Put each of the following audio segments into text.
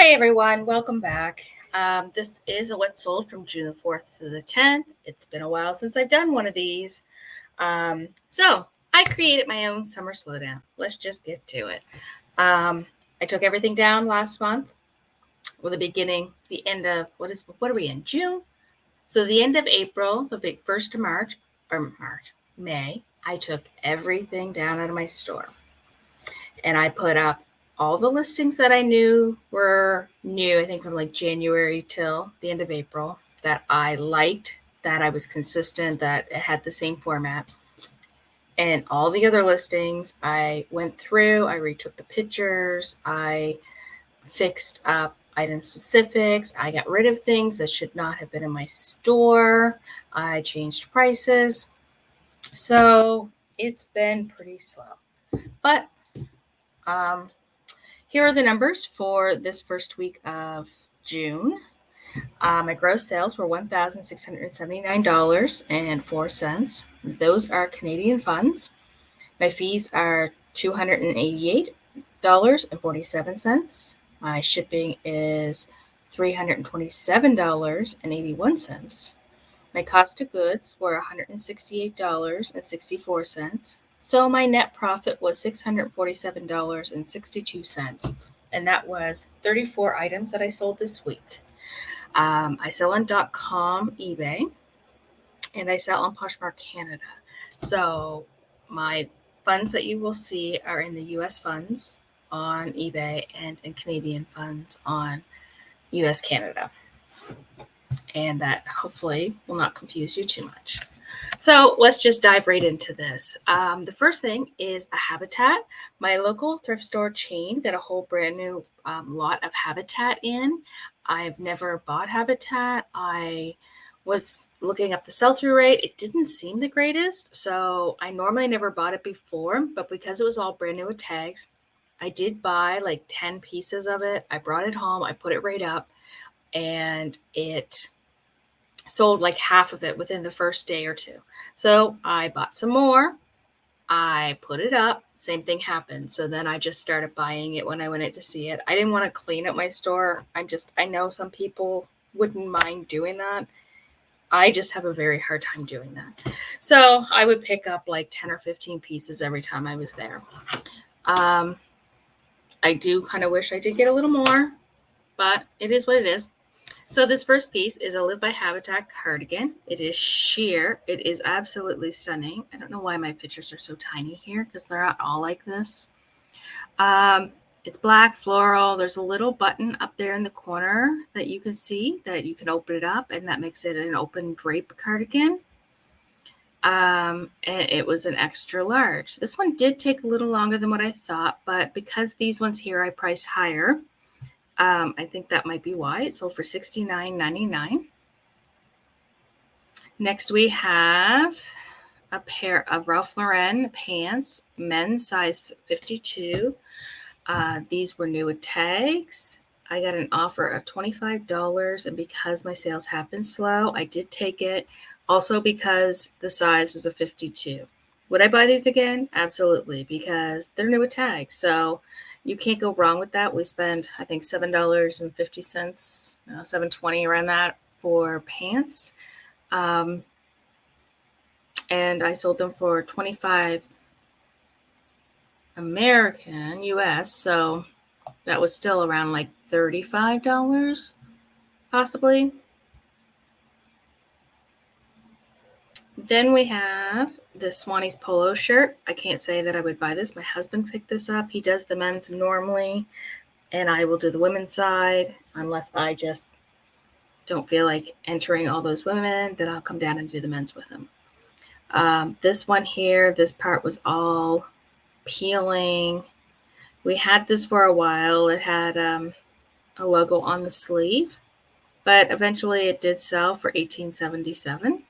Hi, everyone. Welcome back. This is a what sold from June the 4th to the 10th. It's been a while since I've done one of these. So I created my own summer slowdown. Let's just get to it. I took everything down last month, or the end of, what are we in, June? So the end of April, the big 1st of May, I took everything down out of my store. And I put up all the listings that I knew were new, I think from like January till the end of April, that I liked, that I was consistent, that it had the same format. And all the other listings, I went through, I retook the pictures, I fixed up item specifics, I got rid of things that should not have been in my store, I changed prices. So it's been pretty slow. But here are the numbers for this first week of June. My gross sales were $1,679.04. Those are Canadian funds. My fees are $288.47. My shipping is $327.81. My cost of goods were $168.64. So my net profit was $647.62. And that was 34 items that I sold this week. I sell on .com, eBay, and I sell on Poshmark Canada. So my funds that you will see are in the US funds on eBay and in Canadian funds on US Canada. And that hopefully will not confuse you too much. So let's just dive right into this. The first thing is a habitat. My local thrift store chain got a whole brand new lot of habitat in. I've never bought habitat. I was looking up the sell-through rate. It didn't seem the greatest. So I normally never bought it before, but because it was all brand new with tags, I did buy like 10 pieces of it. I brought it home. I put it right up, and it sold like half of it within the first day or two. So I bought some more. I put it up. Same thing happened. So then I just started buying it when I went in to see it. I didn't want to clean up my store. I know some people wouldn't mind doing that. I just have a very hard time doing that. So I would pick up like 10 or 15 pieces every time I was there. I do kind of wish I did get a little more, but it is what it is. So this first piece is a Live by Habitat cardigan. It is sheer. It is absolutely stunning. I don't know why my pictures are so tiny here because they're not all like this. It's black floral. There's a little button up there in the corner that you can see that you can open it up, and that makes it an open drape cardigan. And it was an extra large. This one did take a little longer than what I thought, but because these ones here I priced higher, I think that might be why. It sold for $69.99. Next, we have a pair of Ralph Lauren pants, men's size 52. These were new with tags. I got an offer of $25, and because my sales have been slow, I did take it. Also because the size was a 52. Would I buy these again? Absolutely, because they're new with tags. So you can't go wrong with that. We spent, I think, $7.50, $7.20 around that for pants. And I sold them for $25 American, US. So that was still around like $35, possibly. Then we have the Swannies polo shirt. I can't say that I would buy this. My husband picked this up. He does the men's normally, and I will do the women's side unless I just don't feel like entering all those women. Then I'll come down and do the men's with him. This one here, this part was all peeling. We had this for a while. It had a logo on the sleeve, but eventually it did sell for $18.77.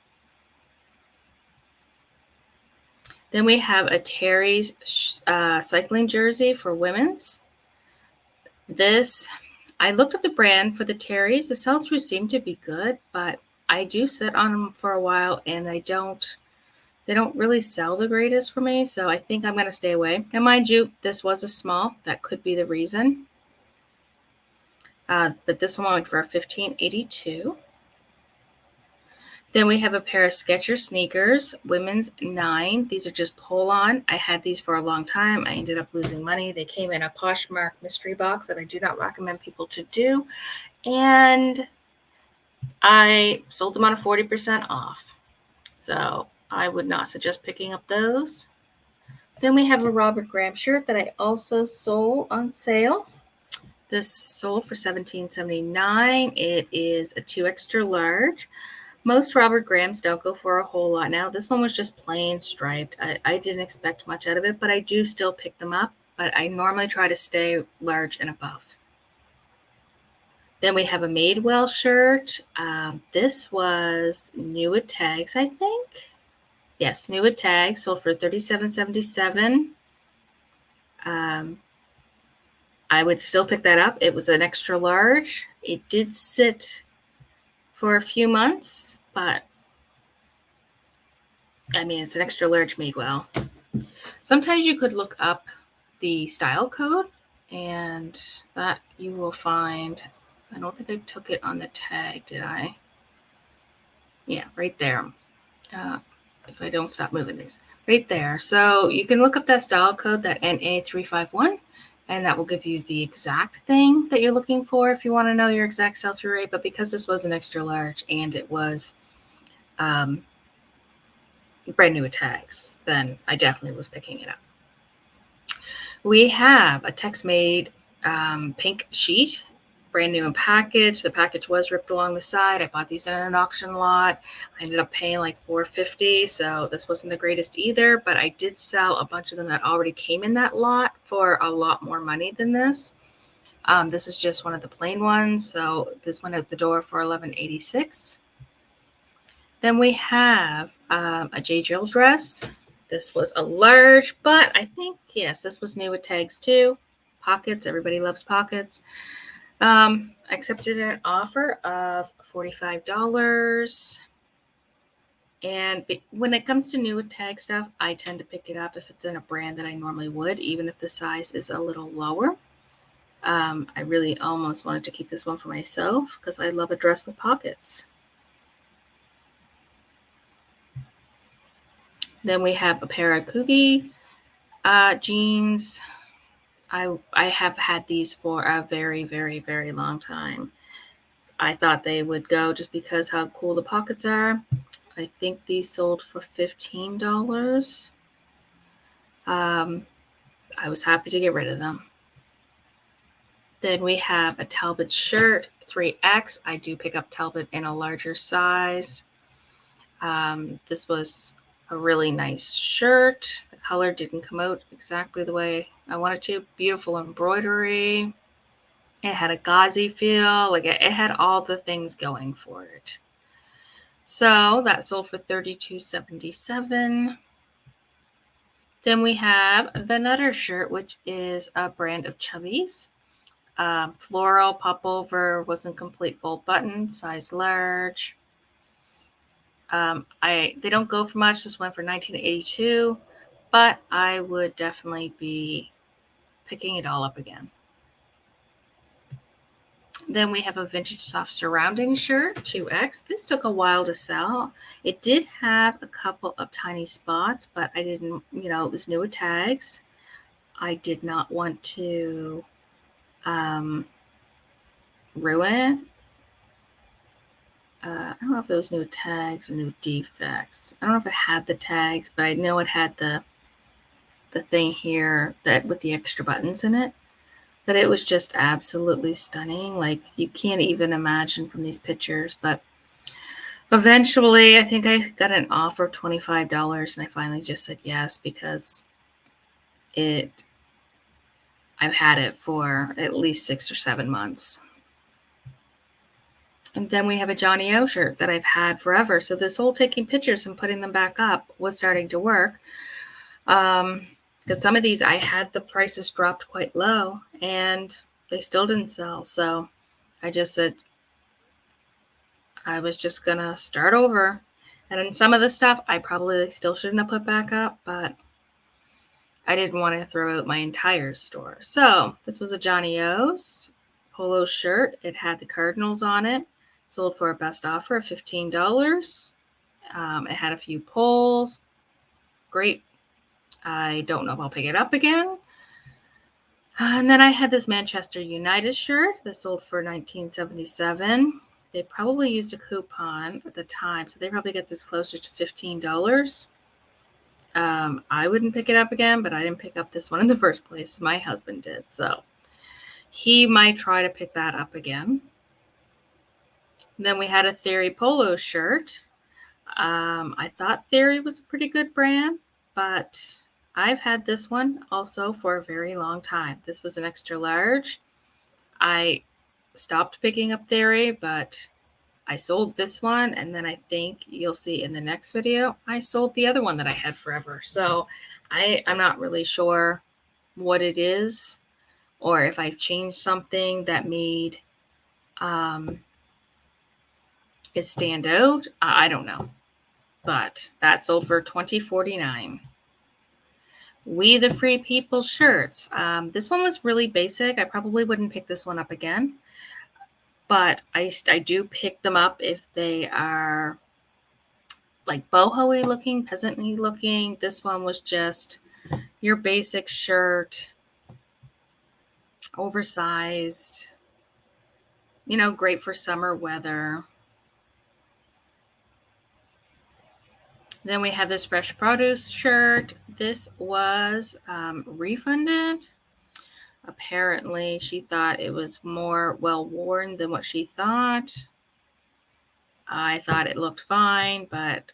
Then we have a Terry's cycling jersey for women's. This, I looked up the brand for the Terry's. The sell-through seemed to be good, but I do sit on them for a while, and they don't really sell the greatest for me, so I think I'm going to stay away. And mind you, this was a small. That could be the reason. But this one went for $15.82. Then we have a pair of Skechers sneakers, women's 9. These are just pull-on. I had these for a long time. I ended up losing money. They came in a Poshmark mystery box that I do not recommend people to do. And I sold them on a 40% off. So I would not suggest picking up those. Then we have a Robert Graham shirt that I also sold on sale. This sold for $17.79. It is a 2 extra large. Most Robert Grahams don't go for a whole lot now. This one was just plain striped. I didn't expect much out of it, but I do still pick them up. But I normally try to stay large and above. Then we have a Madewell shirt. This was new with tags, I think. Yes, new with tags. Sold for $37.77. I would still pick that up. It was an extra large. It did sit for a few months, but I mean, it's an extra large Madewell. Sometimes you could look up the style code, and that you will find. I don't think I took it on the tag, did I? Yeah, right there. If I don't stop moving these. Right there. So you can look up that style code, that NA351, and that will give you the exact thing that you're looking for if you want to know your exact sell-through rate. But because this was an extra large and it was brand new with tags, then I definitely was picking it up. We have a Tex-Made pink sheet, brand new in package. The package was ripped along the side. I bought these in an auction lot. I ended up paying like $4.50, so this wasn't the greatest either, but I did sell a bunch of them that already came in that lot for a lot more money than this. This is just one of the plain ones, so this went out the door for $11.86. Then we have a J. Jill dress. This was a large, but I think, yes, this was new with tags too. Pockets, everybody loves pockets. I accepted an offer of $45. And when it comes to new with tag stuff, I tend to pick it up if it's in a brand that I normally would, even if the size is a little lower. I really almost wanted to keep this one for myself because I love a dress with pockets. Then we have a pair of Coogie jeans. I have had these for a very, very, very long time. I thought they would go just because how cool the pockets are. I think these sold for $15. I was happy to get rid of them. Then we have a Talbot shirt, 3X. I do pick up Talbot in a larger size. This was a really nice shirt. The color didn't come out exactly the way I wanted to. Beautiful embroidery. It had a gauzy feel. Like it had all the things going for it. So that sold for $32.77. Then we have the Nutter shirt, which is a brand of Chubbies. Floral popover, wasn't complete full button, size large. They don't go for much. This went for $19.82, but I would definitely be picking it all up again. Then we have a vintage soft surrounding shirt, 2X. This took a while to sell. It did have a couple of tiny spots, but I didn't, it was new with tags. I did not want to ruin it. I don't know if it was new tags or new defects. I don't know if it had the tags, but I know it had the thing here that with the extra buttons in it. But it was just absolutely stunning. Like you can't even imagine from these pictures. But eventually, I think I got an offer of $25, and I finally just said yes because I've had it for at least 6 or 7 months. And then we have a Johnny O shirt that I've had forever. So this whole taking pictures and putting them back up was starting to work. Because some of these I had the prices dropped quite low and they still didn't sell. So I just said I was just going to start over. And then some of the stuff I probably still shouldn't have put back up, but I didn't want to throw out my entire store. So this was a Johnny O's polo shirt. It had the Cardinals on it. Sold for a best offer of $15. It had a few pulls. Great. I don't know if I'll pick it up again. And then I had this Manchester United shirt that sold for $19.77. They probably used a coupon at the time, so they probably get this closer to $15. I wouldn't pick it up again, but I didn't pick up this one in the first place. My husband did, so he might try to pick that up again. Then we had a Theory polo shirt. I thought Theory was a pretty good brand, but I've had this one also for a very long time. This was an extra large. I stopped picking up Theory, but I sold this one, and then I think you'll see in the next video, I sold the other one that I had forever. So I'm not really sure what it is, or if I've changed something that made it stand out. I don't know. But that sold for $20.49. We the Free People shirts. This one was really basic. I probably wouldn't pick this one up again. But I do pick them up if they are like boho-y looking, peasant-y looking. This one was just your basic shirt, oversized, great for summer weather. Then we have this Fresh Produce shirt. This was refunded. Apparently, she thought it was more well-worn than what she thought. I thought it looked fine, but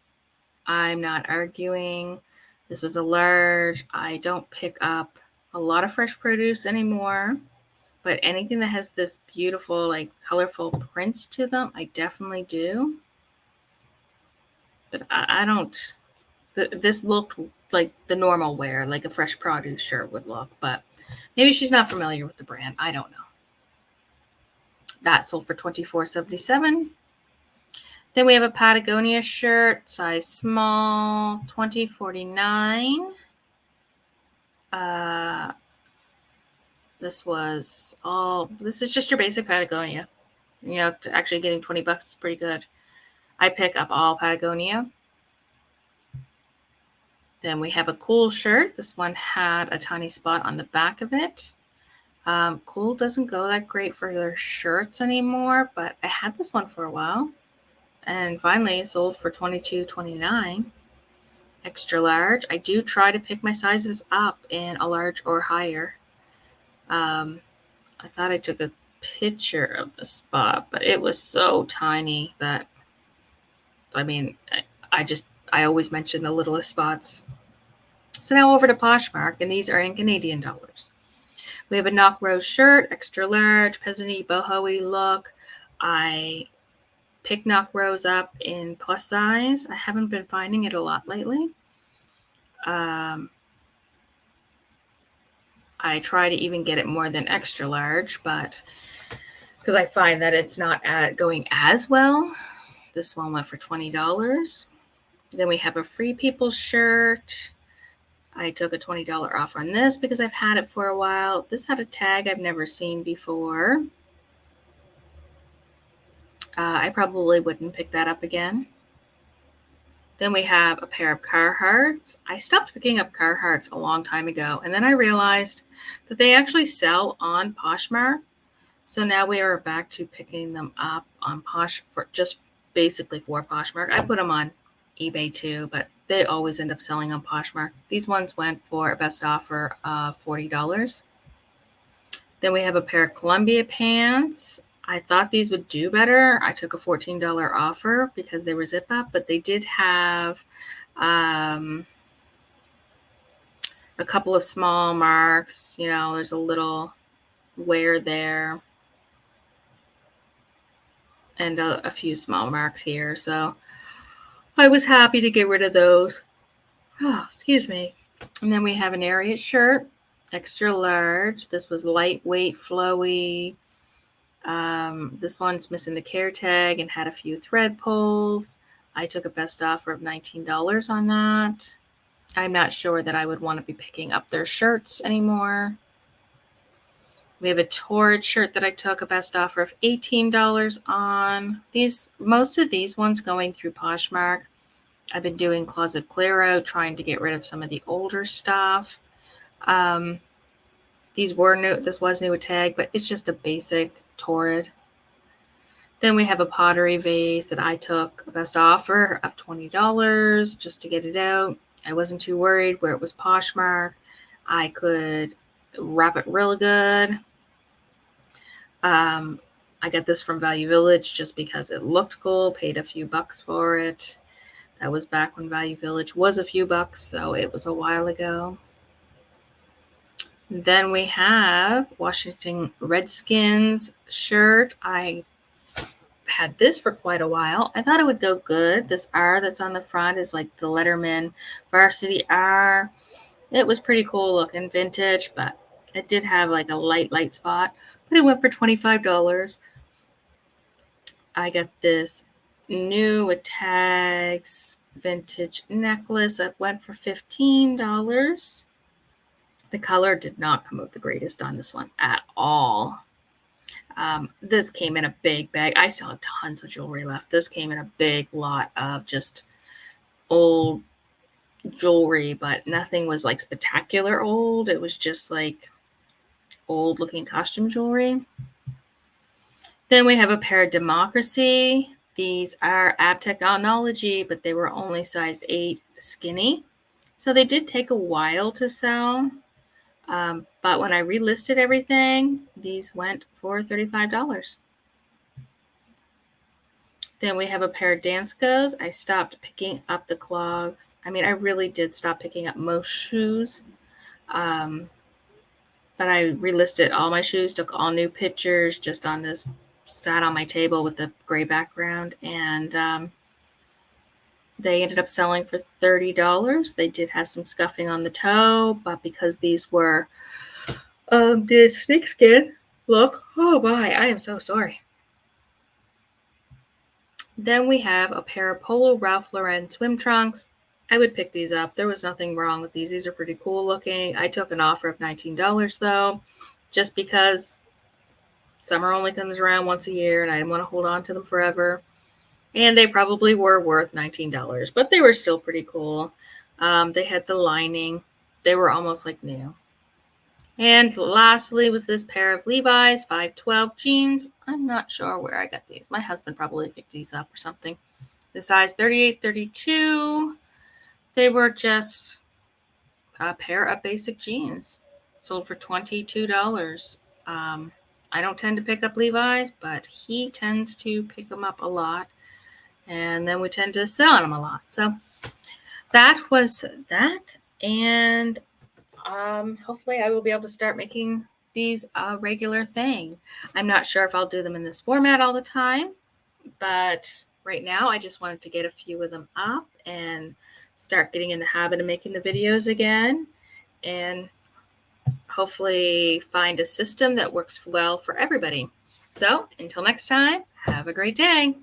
I'm not arguing. This was a large. I don't pick up a lot of fresh produce anymore, but anything that has this beautiful, like colorful prints to them, I definitely do. But I don't. This looked like the normal wear, like a Fresh Produce shirt would look, but maybe she's not familiar with the brand. I don't know. That sold for $24.77. Then we have a Patagonia shirt, size small, $20.49. This is just your basic Patagonia. Actually getting $20 is pretty good. I pick up all Patagonia. Then we have a Cool shirt. This one had a tiny spot on the back of it. Cool doesn't go that great for their shirts anymore, but I had this one for a while. And finally it sold for $22.29. Extra large. I do try to pick my sizes up in a large or higher. I thought I took a picture of the spot, but it was so tiny that, I always mention the littlest spots. So now over to Poshmark, and these are in Canadian dollars. We have a Knock Rose shirt, extra large, peasant-y, boho-y look. I picked Knock Rose up in plus size. I haven't been finding it a lot lately. I try to even get it more than extra large, but because I find that it's not going as well. This one went for $20. Then we have a Free People shirt. I took a $20 off on this because I've had it for a while. This had a tag I've never seen before. I probably wouldn't pick that up again. Then we have a pair of Carhartts. I stopped picking up Carhartts a long time ago, and then I realized that they actually sell on Poshmark. So now we are back to picking them up on basically for Poshmark. I put them on eBay too, but they always end up selling on Poshmark. These ones went for a best offer of $40. Then we have a pair of Columbia pants. I thought these would do better. I took a $14 offer because they were zip up, but they did have a couple of small marks. There's a little wear there and a few small marks here. So I was happy to get rid of those. Oh, excuse me. And then we have an Ariat shirt, extra large. This was lightweight, flowy. This one's missing the care tag and had a few thread pulls. I took a best offer of $19 on that. I'm not sure that I would want to be picking up their shirts anymore. We have a Torrid shirt that I took a best offer of $18 on. Most of these ones going through Poshmark. I've been doing closet clear out, trying to get rid of some of the older stuff. These were new. This was new with tag, but it's just a basic Torrid. Then we have a pottery vase that I took a best offer of $20 just to get it out. I wasn't too worried where it was Poshmark. I could wrap it real good. I got this from Value Village just because it looked cool, paid a few bucks for it. That was back when Value Village was a few bucks, so it was a while ago. Then we have Washington Redskins shirt. I had this for quite a while. I thought it would go good. This R that's on the front is like the Letterman Varsity R. It was pretty cool looking, vintage, but it did have like a light spot. But it went for $25. I got this new with tags vintage necklace that went for $15. The color did not come out the greatest on this one at all. This came in a big bag. I still have tons of jewelry left. This came in a big lot of just old jewelry, but nothing was like spectacular old. It was just like old looking costume jewelry. Then we have a pair of Democracy. These are Ab Technology, but they were only size 8 skinny. So they did take a while to sell. But when I relisted everything, these went for $35. Then we have a pair of Danskos. I stopped picking up the clogs. I mean, I really did stop picking up most shoes. But I relisted all my shoes, took all new pictures just on this, sat on my table with the gray background, and they ended up selling for $30. They did have some scuffing on the toe, but because these were the snakeskin look, oh my, I am so sorry. Then we have a pair of Polo Ralph Lauren swim trunks. I would pick these up. There was nothing wrong with these. These are pretty cool looking. I took an offer of $19 though, just because summer only comes around once a year and I didn't want to hold on to them forever. And they probably were worth $19, but they were still pretty cool. They had the lining. They were almost like new. And lastly was this pair of Levi's 512 jeans. I'm not sure where I got these. My husband probably picked these up or something. The size 38, 32. They were just a pair of basic jeans. Sold for $22. I don't tend to pick up Levi's, but he tends to pick them up a lot. And then we tend to sit on them a lot. So that was that. And hopefully I will be able to start making these a regular thing. I'm not sure if I'll do them in this format all the time, but right now I just wanted to get a few of them up and start getting in the habit of making the videos again, and hopefully find a system that works well for everybody. So until next time, have a great day.